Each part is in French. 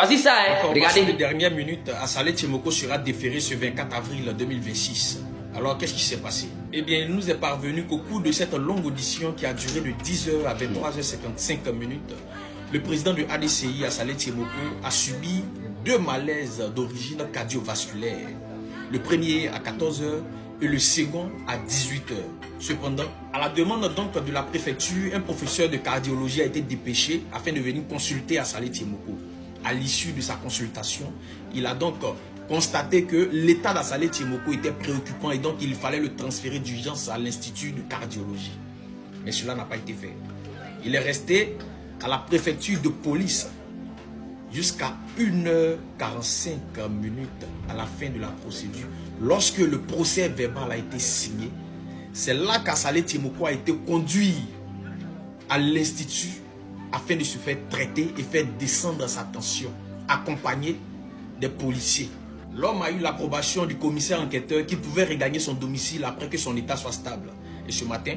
Vas-y ça, hein. Regardez. Les dernières minutes, Assalé Tchimoko sera déféré ce 24 avril 2026. Alors, qu'est-ce qui s'est passé? Eh bien, il nous est parvenu qu'au cours de cette longue audition qui a duré de 10h à 23h55 minutes, le président de ADCI, Assalé Tchimoko, a subi 2 malaises d'origine cardiovasculaire. Le premier à 14h et le second à 18h. Cependant, à la demande donc de la préfecture, un professeur de cardiologie a été dépêché afin de venir consulter Assalé Tchimoko. À l'issue de sa consultation, il a donc constaté que l'état d'Assalé Tchimoko était préoccupant et donc il fallait le transférer d'urgence à l'institut de cardiologie. Mais cela n'a pas été fait. Il est resté à la préfecture de police jusqu'à 1h45 à la fin de la procédure. Lorsque le procès verbal a été signé, c'est là qu'Assalé Tchimoko a été conduit à l'institut afin de se faire traiter et faire descendre sa tension, accompagné des policiers. L'homme a eu l'approbation du commissaire enquêteur qui pouvait regagner son domicile après que son état soit stable. Et ce matin,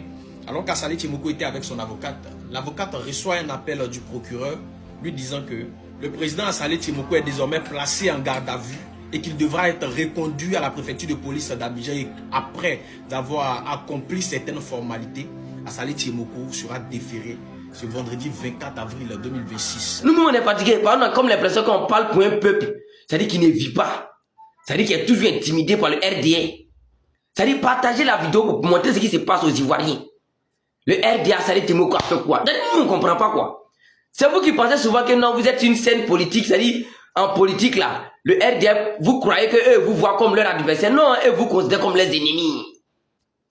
alors qu'Assalé Tchimoko était avec son avocate, l'avocate reçoit un appel du procureur lui disant que le président Assalé Tchimoko est désormais placé en garde à vue et qu'il devra être reconduit à la préfecture de police d'Abidjan. Et après avoir accompli certaines formalités, Assalé Tchimoko sera déféré ce vendredi 24 avril 2026. Nous, on est fatigués. On a comme l'impression qu'on parle pour un peuple. C'est-à-dire qu'il ne vit pas. C'est-à-dire qu'il est toujours intimidé par le RDA. C'est-à-dire partager la vidéo pour montrer ce qui se passe aux Ivoiriens. Le RDA, Assalé Tchimoko a fait quoi? Nous, on ne comprend pas quoi. C'est vous qui pensez souvent que non, vous êtes une scène politique. C'est-à-dire, en politique là, le RDA, vous croyez qu'eux vous voient comme leur adversaire. Non, eux vous considèrent comme les ennemis.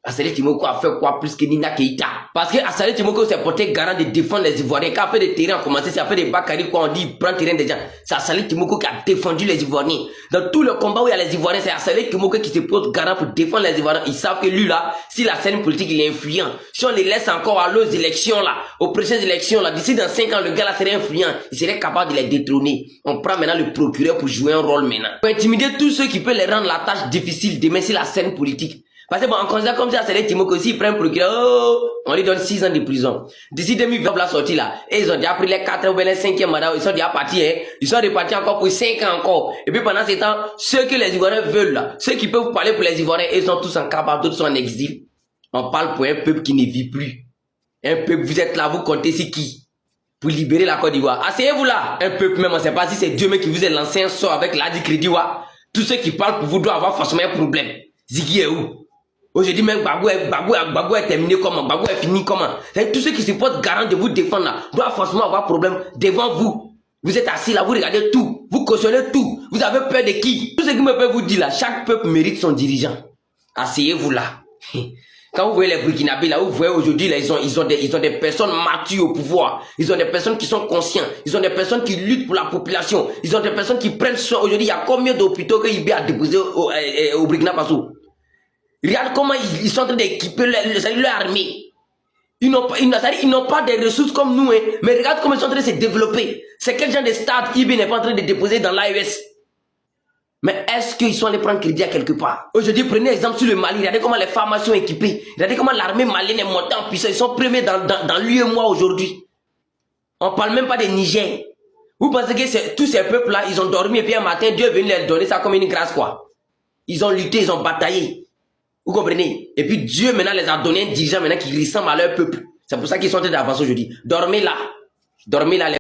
Assalé Tchimoko a fait quoi plus que Nina Keïta? Parce que Assalé Tchimoko s'est porté garant de défendre les Ivoiriens. Quand après des terrains ont commencé, c'est après des Bakary, quoi, on dit prend terrain des gens. C'est Assalé Tchimoko qui a défendu les Ivoiriens. Dans tout le combat où il y a les Ivoiriens, c'est Assalé Tchimoko qui se porte garant pour défendre les Ivoiriens. Ils savent que lui là, si la scène politique il est influent, si on les laisse encore à l'aux élections là, aux prochaines élections là, d'ici dans 5 ans, le gars là serait influent, il serait capable de les détrôner. On prend maintenant le procureur pour jouer un rôle maintenant. Pour intimider tous ceux qui peuvent les rendre la tâche difficile demain c'est la scène politique. Parce que bon, on considère comme ça, Assalé Tchimoko, s'il prend un procureur, oh, on lui donne 6 ans de prison. D'ici 2020, la sortie là, et ils ont déjà pris les 4 ou les 5e mandat, ils sont déjà partis, hein, ils sont repartis encore pour 5 ans encore. Et puis pendant ce temps, ceux que les Ivoiriens veulent là, ceux qui peuvent parler pour les Ivoiriens, ils sont tous en capable, d'autres sont en exil. On parle pour un peuple qui ne vit plus. Un peuple, vous êtes là, vous comptez c'est qui? Pour libérer la Côte d'Ivoire. Asseyez-vous là. Un peuple même, on ne sait pas si c'est Dieu mais qui vous a lancé un sort avec l'Adi Crédit. Tous ceux qui parlent pour vous doivent avoir forcément un problème. Ziggy est où? Aujourd'hui même Gbagbo est terminé comment? Gbagbo est fini comment? Tous ceux qui se portent garant de vous défendre là doivent forcément avoir problème devant vous. Vous êtes assis là, vous regardez tout, vous cautionnez tout. Vous avez peur de qui? Tout ce qui me peut vous dire là, chaque peuple mérite son dirigeant. Asseyez-vous là. Quand vous voyez les Burkinabés là, vous voyez aujourd'hui là, ils ont des personnes matures au pouvoir. Ils ont des personnes qui sont conscientes. Ils ont des personnes qui luttent pour la population. Ils ont des personnes qui prennent soin. Aujourd'hui, il y a combien d'hôpitaux que IB a déposé au Burkina Faso? Regarde comment ils sont en train d'équiper leur armée. Ils n'ont pas des ressources comme nous, hein, mais regarde comment ils sont en train de se développer. C'est quel genre de stade IB n'est pas en train de déposer dans l'AES? Mais est-ce qu'ils sont allés prendre crédit à quelque part? Aujourd'hui, prenez exemple sur le Mali. Regardez comment les pharmacies sont équipées. Regardez comment l'armée malienne est montée en puissance. Ils sont premiers dans l'UEMOA aujourd'hui. On ne parle même pas des Niger. Vous pensez que tous ces peuples-là, ils ont dormi et puis un matin, Dieu est venu leur donner ça comme une grâce, quoi. Ils ont lutté, ils ont bataillé. Vous comprenez? Et puis Dieu maintenant les a donné un dirigeant maintenant qui ressemble à leur peuple. C'est pour ça qu'ils sont en train d'avancer aujourd'hui. Dormez là. Dormez là.